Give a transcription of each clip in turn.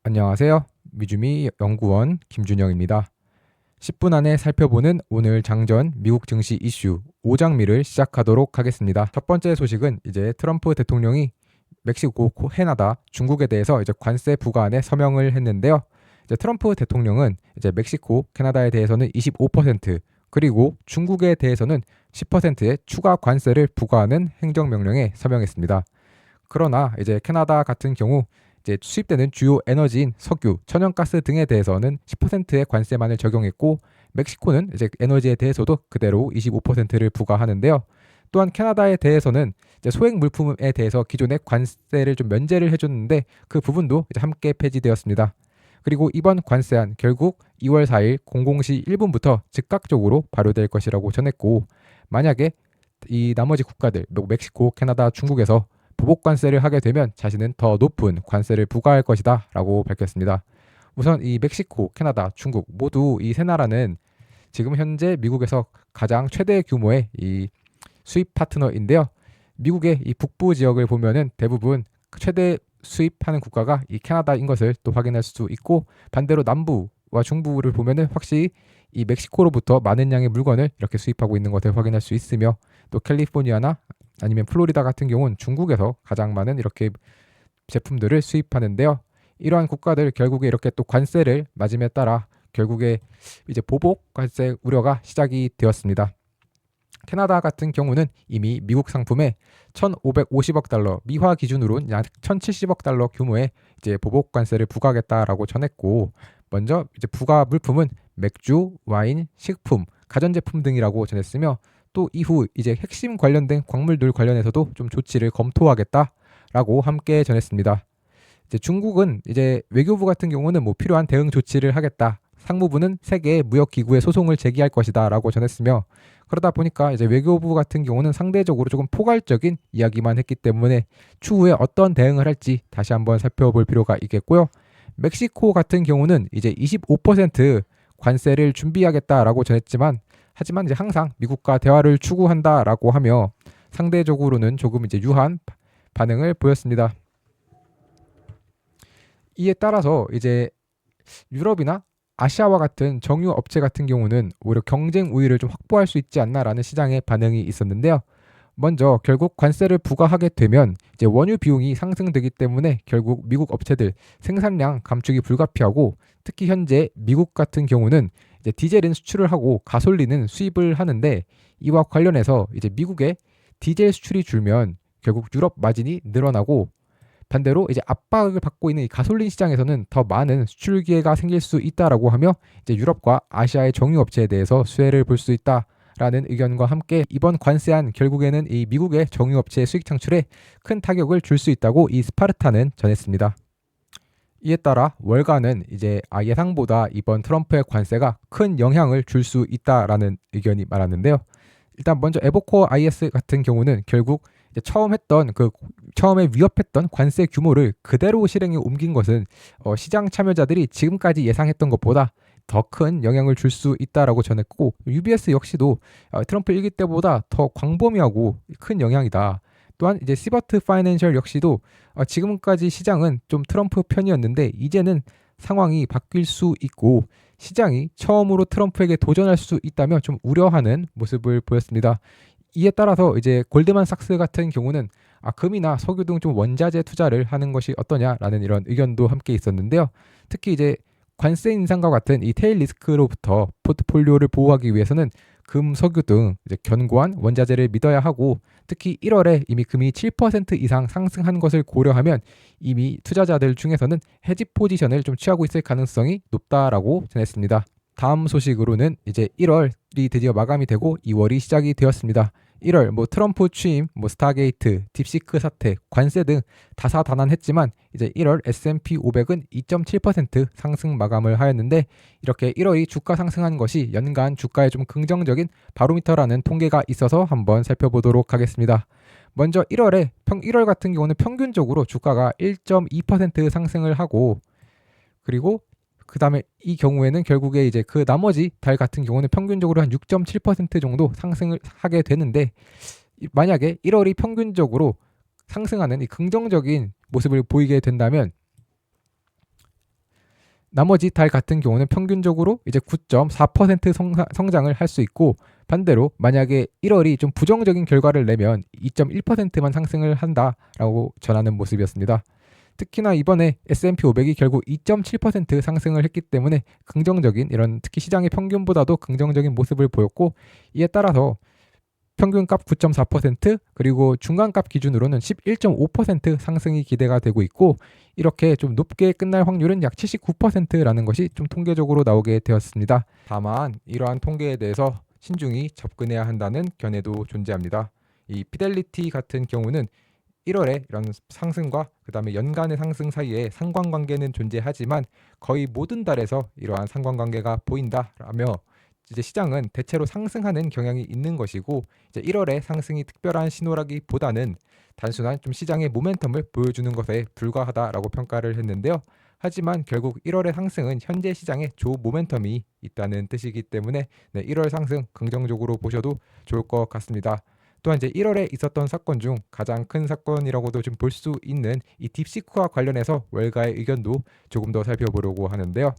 안녕하세요. 미주미 연구원 김준영입니다. 10분 안에 살펴보는 오늘 장전 미국 증시 이슈 5장미를 시작하도록 하겠습니다. 첫 번째 소식은 이제 트럼프 대통령이 멕시코, 캐나다, 중국에 대해서 이제 관세 부과안에 서명을 했는데요. 이제 트럼프 대통령은 이제 멕시코, 캐나다에 대해서는 25% 그리고 중국에 대해서는 10%의 추가 관세를 부과하는 행정명령에 서명했습니다. 그러나 이제 캐나다 같은 경우 이제 수입되는 주요 에너지인 석유, 천연가스 등에 대해서는 10%의 관세만을 적용했고 멕시코는 이제 에너지에 대해서도 그대로 25%를 부과하는데요. 또한 캐나다에 대해서는 이제 소액 물품에 대해서 기존의 관세를 좀 면제를 해줬는데 그 부분도 이제 함께 폐지되었습니다. 그리고 이번 관세안 결국 2월 4일 00시 1분부터 즉각적으로 발효될 것이라고 전했고 만약에 이 나머지 국가들, 멕시코, 캐나다, 중국에서 보복 관세를 하게 되면 자신은 더 높은 관세를 부과할 것이다 라고 밝혔습니다. 우선 이 멕시코, 캐나다, 중국 모두 이 세 나라는 지금 현재 미국에서 가장 최대 규모의 이 수입 파트너인데요. 미국의 이 북부 지역을 보면은 대부분 최대 수입하는 국가가 이 캐나다인 것을 또 확인할 수 있고 반대로 남부와 중부를 보면은 확실히 이 멕시코로부터 많은 양의 물건을 이렇게 수입하고 있는 것을 확인할 수 있으며 또 캘리포니아나 아니면 플로리다 같은 경우는 중국에서 가장 많은 이렇게 제품들을 수입하는데요. 이러한 국가들 결국에 이렇게 또 관세를 맞음에 따라 결국에 이제 보복 관세 우려가 시작이 되었습니다. 캐나다 같은 경우는 이미 미국 상품에 1,550억 달러, 미화 기준으로는 약 1,070억 달러 규모의 이제 보복 관세를 부과하겠다라고 전했고, 먼저 이제 부과 물품은 맥주, 와인, 식품, 가전제품 등이라고 전했으며, 또 이후 이제 핵심 관련된 광물들 관련해서도 좀 조치를 검토하겠다라고 함께 전했습니다. 이제 중국은 이제 외교부 같은 경우는 뭐 필요한 대응 조치를 하겠다. 상무부는 세계 무역기구에 소송을 제기할 것이다라고 전했으며 그러다 보니까 이제 외교부 같은 경우는 상대적으로 조금 포괄적인 이야기만 했기 때문에 추후에 어떤 대응을 할지 다시 한번 살펴볼 필요가 있겠고요. 멕시코 같은 경우는 이제 25% 관세를 준비하겠다라고 전했지만 하지만 이제 항상 미국과 대화를 추구한다라고 하며 상대적으로는 조금 이제 유한 반응을 보였습니다. 이에 따라서 이제 유럽이나 아시아와 같은 정유 업체 같은 경우는 오히려 경쟁 우위를 좀 확보할 수 있지 않나라는 시장의 반응이 있었는데요. 먼저 결국 관세를 부과하게 되면 이제 원유 비용이 상승되기 때문에 결국 미국 업체들 생산량 감축이 불가피하고 특히 현재 미국 같은 경우는 이제 디젤은 수출을 하고 가솔린은 수입을 하는데 이와 관련해서 이제 미국의 디젤 수출이 줄면 결국 유럽 마진이 늘어나고 반대로 이제 압박을 받고 있는 이 가솔린 시장에서는 더 많은 수출 기회가 생길 수 있다라고 하며 이제 유럽과 아시아의 정유 업체에 대해서 수혜를 볼 수 있다라는 의견과 함께 이번 관세안 결국에는 이 미국의 정유 업체의 수익 창출에 큰 타격을 줄 수 있다고 이 스파르타는 전했습니다. 이에 따라 월가는 이제 예상보다 이번 트럼프의 관세가 큰 영향을 줄 수 있다라는 의견이 많았는데요. 일단 먼저 에버코어 IS 같은 경우는 결국 이제 처음에 위협했던 관세 규모를 그대로 실행에 옮긴 것은 시장 참여자들이 지금까지 예상했던 것보다 더 큰 영향을 줄 수 있다라고 전했고 UBS 역시도 트럼프 일기 때보다 더 광범위하고 큰 영향이다. 또한 이제 시버트 파이낸셜 역시도 지금까지 시장은 좀 트럼프 편이었는데 이제는 상황이 바뀔 수 있고 시장이 처음으로 트럼프에게 도전할 수 있다며 좀 우려하는 모습을 보였습니다. 이에 따라서 이제 골드만삭스 같은 경우는 금이나 석유 등 좀 원자재 투자를 하는 것이 어떠냐라는 이런 의견도 함께 있었는데요. 특히 이제 관세 인상과 같은 이 테일 리스크로부터 포트폴리오를 보호하기 위해서는 금, 석유 등 이제 견고한 원자재를 믿어야 하고 특히 1월에 이미 금이 7% 이상 상승한 것을 고려하면 이미 투자자들 중에서는 해지 포지션을 좀 취하고 있을 가능성이 높다라고 전했습니다. 다음 소식으로는 이제 1월이 드디어 마감이 되고 2월이 시작이 되었습니다. 1월 트럼프 취임, 스타게이트, 딥시크 사태, 관세 등 다사다난했지만 이제 1월 S&P 500은 2.7% 상승 마감을 하였는데 이렇게 1월이 주가 상승한 것이 연간 주가에 좀 긍정적인 바로미터라는 통계가 있어서 한번 살펴보도록 하겠습니다. 먼저 1월 같은 경우는 평균적으로 주가가 1.2% 상승을 하고 그리고 그 다음에 이 경우에는 결국에 이제 그 나머지 달 같은 경우는 평균적으로 한 6.7% 정도 상승을 하게 되는데 만약에 1월이 평균적으로 상승하는 이 긍정적인 모습을 보이게 된다면 나머지 달 같은 경우는 평균적으로 이제 9.4% 성장을 할 수 있고, 반대로 만약에 1월이 좀 부정적인 결과를 내면 2.1%만 상승을 한다라고 전하는 모습이었습니다. 특히나 이번에 S&P 500이 결국 2.7% 상승을 했기 때문에 긍정적인, 이런 특히 시장의 평균보다도 긍정적인 모습을 보였고, 이에 따라서 평균값 9.4% 그리고 중간값 기준으로는 11.5% 상승이 기대가 되고 있고, 이렇게 좀 높게 끝날 확률은 약 79%라는 것이 좀 통계적으로 나오게 되었습니다. 다만 이러한 통계에 대해서 신중히 접근해야 한다는 견해도 존재합니다. 이 피델리티 같은 경우는 1월에 이런 상승과 그 다음에 연간의 상승 사이에 상관관계는 존재하지만 거의 모든 달에서 이러한 상관관계가 보인다라며, 이제 시장은 대체로 상승하는 경향이 있는 것이고, 이제 1월의 상승이 특별한 신호라기보다는 단순한 좀 시장의 모멘텀을 보여주는 것에 불과하다라고 평가를 했는데요. 하지만 결국 1월의 상승은 현재 시장에 조 모멘텀이 있다는 뜻이기 때문에 1월 상승 긍정적으로 보셔도 좋을 것 같습니다. 또한 이제 1월에 있었던 사건 중 가장 큰 사건이라고도 좀 볼 수 있는 이 딥시크와 관련해서 월가의 의견도 조금 더 살펴보려고 하는데요.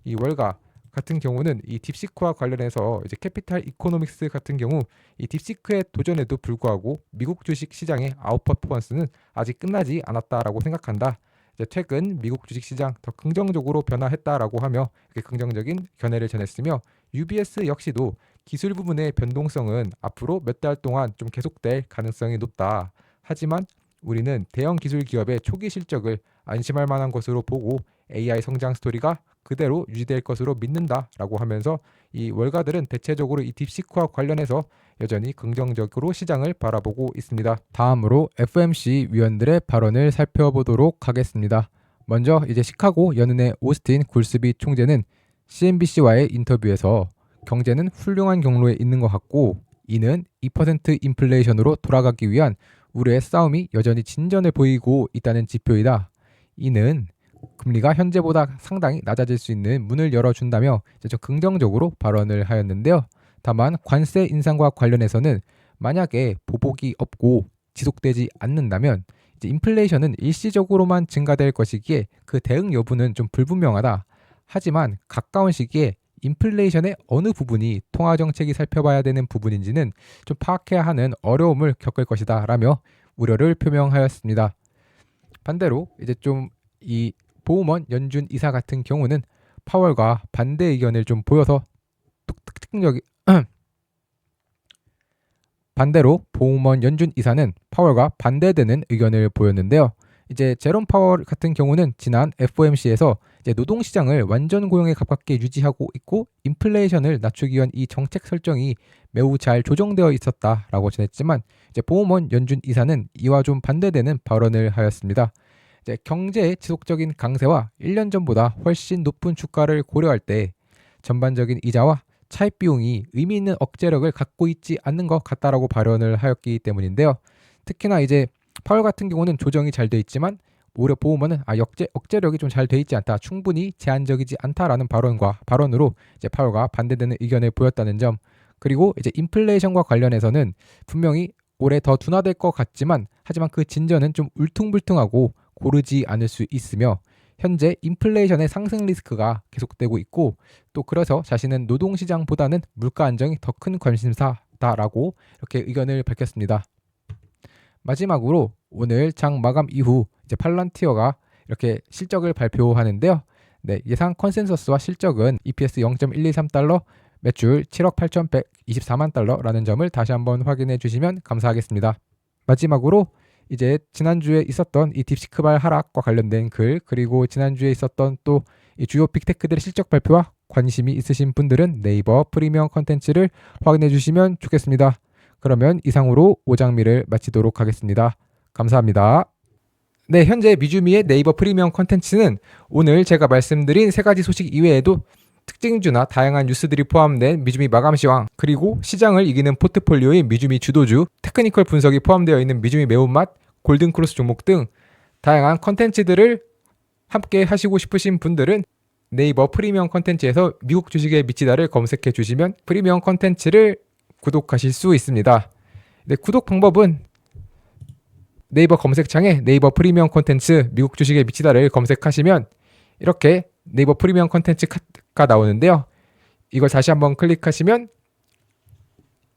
이 월가 같은 경우는 이 딥시크와 관련해서 이제 캐피탈 이코노믹스 같은 경우, 이 딥시크의 도전에도 불구하고 미국 주식 시장의 아웃 퍼포먼스는 아직 끝나지 않았다라고 생각한다. 이제 최근 미국 주식 시장 더 긍정적으로 변화했다라고 하며 긍정적인 견해를 전했으며, UBS 역시도 기술 부분의 변동성은 앞으로 몇 달 동안 좀 계속될 가능성이 높다. 하지만 우리는 대형 기술 기업의 초기 실적을 안심할 만한 것으로 보고 AI 성장 스토리가 그대로 유지될 것으로 믿는다라고 하면서, 이 월가들은 대체적으로 이 딥시크와 관련해서 여전히 긍정적으로 시장을 바라보고 있습니다. 다음으로 FOMC 위원들의 발언을 살펴보도록 하겠습니다. 먼저 이제 시카고 연은의 오스틴 굴스비 총재는 CNBC와의 인터뷰에서 경제는 훌륭한 경로에 있는 것 같고, 이는 2% 인플레이션으로 돌아가기 위한 우리의 싸움이 여전히 진전을 보이고 있다는 지표이다. 이는 금리가 현재보다 상당히 낮아질 수 있는 문을 열어준다며 이제 좀 긍정적으로 발언을 하였는데요. 다만 관세 인상과 관련해서는 만약에 보복이 없고 지속되지 않는다면 이제 인플레이션은 일시적으로만 증가될 것이기에 그 대응 여부는 좀 불분명하다. 하지만 가까운 시기에 인플레이션의 어느 부분이 통화 정책이 살펴봐야 되는 부분인지는 좀 파악해야 하는 어려움을 겪을 것이다 라며 우려를 표명하였습니다. 반대로 이제 좀 이 보우먼 연준 이사 같은 경우는 파월과 반대 의견을 좀 보여서 특징적인 반대로 보우먼 연준 이사는 파월과 반대되는 의견을 보였는데요. 이제 제롬 파월 같은 경우는 지난 FOMC에서 이제 노동시장을 완전 고용에 가깝게 유지하고 있고 인플레이션을 낮추기 위한 이 정책 설정이 매우 잘 조정되어 있었다라고 전했지만, 이제 보우먼 연준 이사는 이와 좀 반대되는 발언을 하였습니다. 이제 경제의 지속적인 강세와 1년 전보다 훨씬 높은 주가를 고려할 때 전반적인 이자와 차입 비용이 의미 있는 억제력을 갖고 있지 않는 것 같다라고 발언을 하였기 때문인데요. 특히나 이제 파월 같은 경우는 조정이 잘 돼 있지만 오히려 보우먼은 억제력이 좀 잘 돼 있지 않다, 충분히 제한적이지 않다라는 발언으로 이제 파월과 반대되는 의견을 보였다는 점, 그리고 이제 인플레이션과 관련해서는 분명히 올해 더 둔화될 것 같지만 하지만 그 진전은 좀 울퉁불퉁하고 고르지 않을 수 있으며, 현재 인플레이션의 상승 리스크가 계속되고 있고, 또 그래서 자신은 노동시장보다는 물가 안정이 더 큰 관심사다라고 이렇게 의견을 밝혔습니다. 마지막으로 오늘 장 마감 이후 이제 팔란티어가 이렇게 실적을 발표하는데요. 예상 컨센서스와 실적은 EPS 0.123달러, 매출 7억 8,124만 달러라는 점을 다시 한번 확인해 주시면 감사하겠습니다. 마지막으로 이제 지난주에 있었던 이 딥시크발 하락과 관련된 글, 그리고 지난주에 있었던 또 이 주요 빅테크들의 실적 발표와 관심이 있으신 분들은 네이버 프리미엄 컨텐츠를 확인해 주시면 좋겠습니다. 그러면 이상으로 오장미를 마치도록 하겠습니다. 감사합니다. 네, 현재 미주미의 네이버 프리미엄 컨텐츠는 오늘 제가 말씀드린 세 가지 소식 이외에도 특징주나 다양한 뉴스들이 포함된 미주미 마감시황, 그리고 시장을 이기는 포트폴리오의 미주미 주도주, 테크니컬 분석이 포함되어 있는 미주미 매운맛, 골든크로스 종목 등 다양한 컨텐츠들을 함께 하시고 싶으신 분들은 네이버 프리미엄 컨텐츠에서 미국 주식에 미치다를 검색해 주시면 프리미엄 컨텐츠를 구독하실 수 있습니다. 구독 방법은 네이버 검색창에 네이버 프리미엄 컨텐츠 미국 주식에 미치다를 검색하시면 이렇게 네이버 프리미엄 컨텐츠가 나오는데요. 이걸 다시 한번 클릭하시면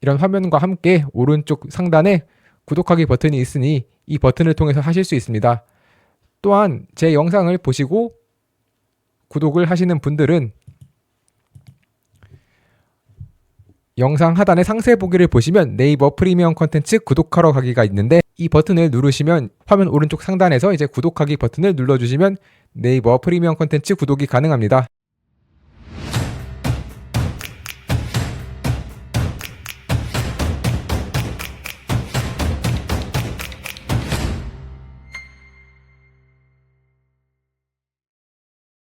이런 화면과 함께 오른쪽 상단에 구독하기 버튼이 있으니 이 버튼을 통해서 하실 수 있습니다. 또한 제 영상을 보시고 구독을 하시는 분들은 영상 하단의 상세 보기를 보시면 네이버 프리미엄 컨텐츠 구독하러 가기가 있는데 이 버튼을 누르시면 화면 오른쪽 상단에서 이제 구독하기 버튼을 눌러주시면 네이버 프리미엄 컨텐츠 구독이 가능합니다.